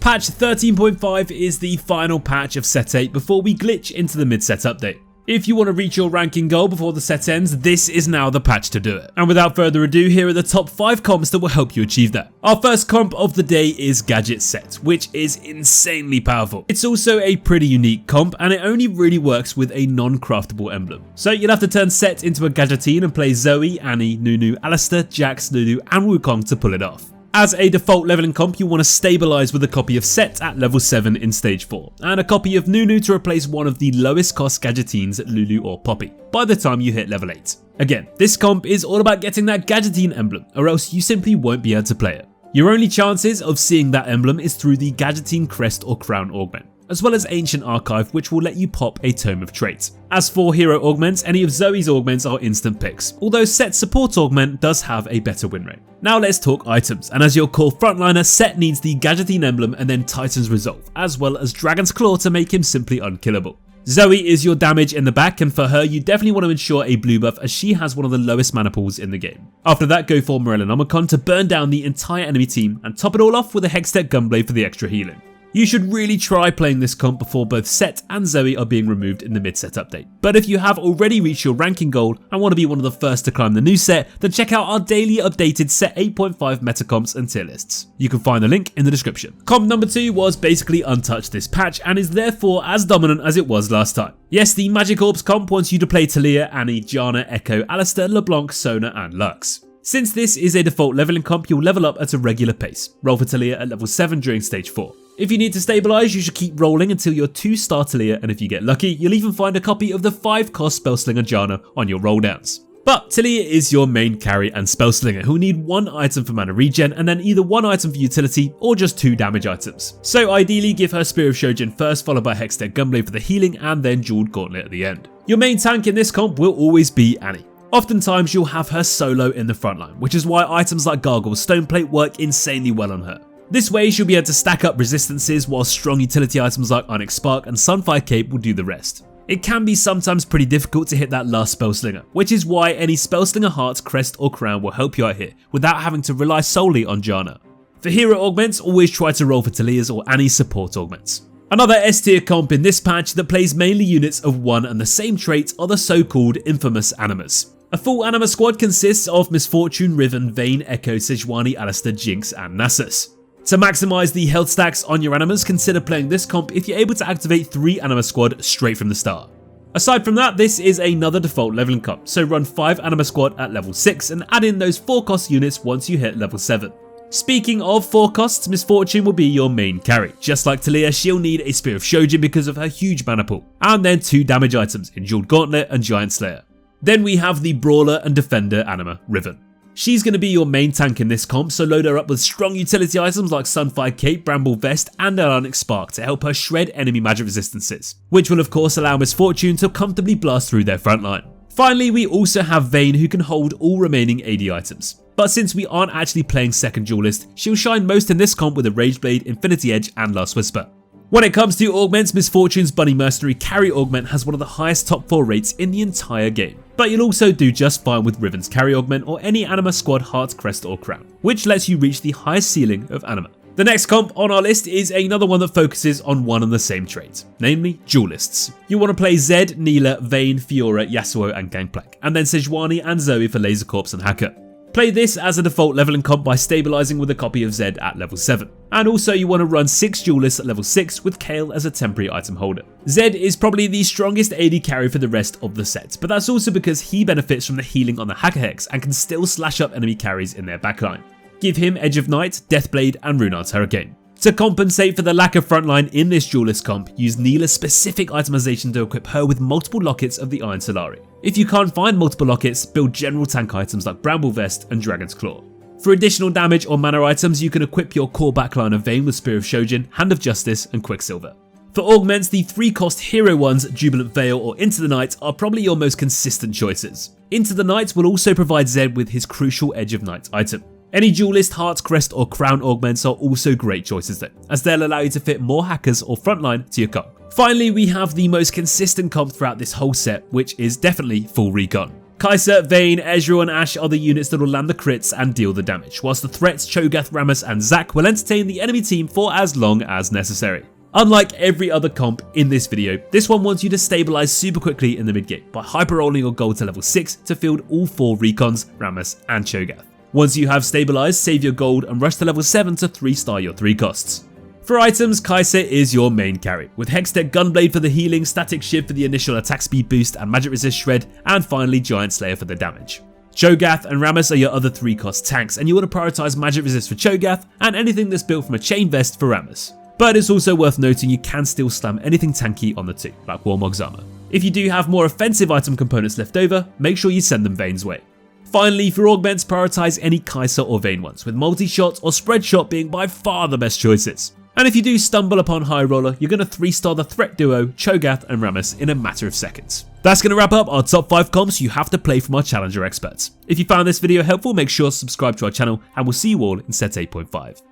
Patch 13.5 is the final patch of Set 8 before we glitch into the mid-set update. If you want to reach your ranking goal before the set ends, this is now the patch to do it. And without further ado, here are the top 5 comps that will help you achieve that. Our first comp of the day is Gadget Sett, which is insanely powerful. It's also a pretty unique comp, and it only really works with a non-craftable emblem. So you'll have to turn Sett into a Gadgeteen and play Zoe, Annie, Nunu, Alistair, Jax, Lulu, and Wukong to pull it off. As a default leveling comp, you want to stabilize with a copy of Sett at level 7 in stage 4, and a copy of Nunu to replace one of the lowest cost Gadgeteens, Lulu or Poppy, by the time you hit level 8. Again, this comp is all about getting that Gadgeteen emblem, or else you simply won't be able to play it. Your only chances of seeing that emblem is through the Gadgeteen crest or crown augment, as well as Ancient Archive, which will let you pop a Tome of Traits. As for hero augments, any of Zoe's augments are instant picks, although Sett's support augment does have a better win rate. Now let's talk items, and as your core frontliner, Sett needs the Gadgeteen emblem and then Titan's Resolve, as well as Dragon's Claw to make him simply unkillable. Zoe is your damage in the back, and for her you definitely want to ensure a blue buff as she has one of the lowest mana pools in the game. After that, go for Morellonomicon to burn down the entire enemy team and top it all off with a Hextech Gunblade for the extra healing. You should really try playing this comp before both Sett and Zoe are being removed in the mid-set update. But if you have already reached your ranking goal and want to be one of the first to climb the new set, then check out our daily updated Sett 8.5 meta comps and tier lists. You can find the link in the description. Comp number 2 was basically untouched this patch and is therefore as dominant as it was last time. Yes, the Magic Orbs comp wants you to play Taliyah, Annie, Janna, Echo, Alistair, LeBlanc, Sona and Lux. Since this is a default leveling comp, you'll level up at a regular pace. Roll for Taliyah at level 7 during stage 4. If you need to stabilize, you should keep rolling until you're 2-star Taliyah, and if you get lucky, you'll even find a copy of the 5-cost Spellslinger Janna on your rolldowns. But Taliyah is your main carry and Spellslinger who need 1 item for mana regen and then either 1 item for utility or just 2 damage items. So ideally give her Spear of Shojin first, followed by Hextech Gunblade for the healing and then Jeweled Gauntlet at the end. Your main tank in this comp will always be Annie. Oftentimes you'll have her solo in the frontline, which is why items like Gargoyle's Stoneplate work insanely well on her. This way she'll be able to stack up resistances while strong utility items like Onyx Spark and Sunfire Cape will do the rest. It can be sometimes pretty difficult to hit that last Spellslinger, which is why any Spellslinger Hearts, Crest or Crown will help you out here without having to rely solely on Janna. For hero augments, always try to roll for Taliyah's or Annie's support augments. Another S tier comp in this patch that plays mainly units of one and the same trait are the so-called infamous Animas. A full Anima squad consists of Misfortune, Riven, Vayne, Echo, Sejuani, Alistair, Jinx and Nasus. To maximise the health stacks on your Animas, consider playing this comp if you're able to activate 3 Anima squad straight from the start. Aside from that, this is another default leveling comp, so run 5 Anima squad at level 6 and add in those 4 cost units once you hit level 7. Speaking of 4 costs, Misfortune will be your main carry. Just like Taliyah, she'll need a Spear of Shojin because of her huge mana pool, and then 2 damage items in Jeweled Gauntlet and Giant Slayer. Then we have the Brawler and Defender Anima, Riven. She's going to be your main tank in this comp, so load her up with strong utility items like Sunfire Cape, Bramble Vest and an Onyx Spark to help her shred enemy magic resistances, which will of course allow Misfortune to comfortably blast through their frontline. Finally, we also have Vayne who can hold all remaining AD items. But since we aren't actually playing second duelist, she'll shine most in this comp with a Rage Blade, Infinity Edge and Last Whisper. When it comes to augments, Misfortune's Bunny Mercenary carry augment has one of the highest top 4 rates in the entire game. But you'll also do just fine with Riven's carry augment or any Anima squad Heart, Crest or Crown, which lets you reach the highest ceiling of Anima. The next comp on our list is another one that focuses on one and the same trait, namely duelists. You want to play Zed, Nilah, Vayne, Fiora, Yasuo and Gangplank, and then Sejuani and Zoe for Laser Corps and Hacker. Play this as a default leveling comp by stabilizing with a copy of Zed at level 7. And also you want to run 6 duelists at level 6 with Kayle as a temporary item holder. Zed is probably the strongest AD carry for the rest of the set, but that's also because he benefits from the healing on the Hacker Hex and can still slash up enemy carries in their backline. Give him Edge of Night, Deathblade and Runaan's Hurricane. To compensate for the lack of frontline in this duelist comp, use Nilah's specific itemization to equip her with multiple lockets of the Iron Solari. If you can't find multiple lockets, build general tank items like Bramble Vest and Dragon's Claw. For additional damage or mana items, you can equip your core backline of Vayne with Spear of Shojin, Hand of Justice and Quicksilver. For augments, the 3-cost hero ones, Jubilant Veil or Into the Night, are probably your most consistent choices. Into the Night will also provide Zed with his crucial Edge of Night item. Any duelist, Hearts, Crest or Crown augments are also great choices though, as they'll allow you to fit more hackers or frontline to your comp. Finally, we have the most consistent comp throughout this whole set, which is definitely full recon. Kai'Sa, Vayne, Ezreal and Ashe are the units that will land the crits and deal the damage, whilst the threats Cho'Gath, Rammus and Zac will entertain the enemy team for as long as necessary. Unlike every other comp in this video, this one wants you to stabilize super quickly in the mid game by hyper-rolling your gold to level 6 to field all 4 recons, Rammus and Cho'Gath. Once you have stabilized, save your gold and rush to level 7 to 3-star your 3 costs. For items, Kai'Sa is your main carry, with Hextech Gunblade for the healing, Static Shiv for the initial attack speed boost and magic resist shred, and finally Giant Slayer for the damage. Cho'Gath and Rammus are your other 3-cost tanks, and you want to prioritize magic resist for Cho'Gath and anything that's built from a chain vest for Rammus. But it's also worth noting you can still slam anything tanky on the 2, like Warmog's armor. If you do have more offensive item components left over, make sure you send them Vayne's way. Finally, for augments, prioritize any Kai'Sa or Vayne ones, with multi-shot or spread shot being by far the best choices. And if you do stumble upon High Roller, you're going to 3-star the threat duo Cho'Gath and Rammus in a matter of seconds. That's going to wrap up our top 5 comps you have to play from our Challenger experts. If you found this video helpful, make sure to subscribe to our channel and we'll see you all in Set 8.5.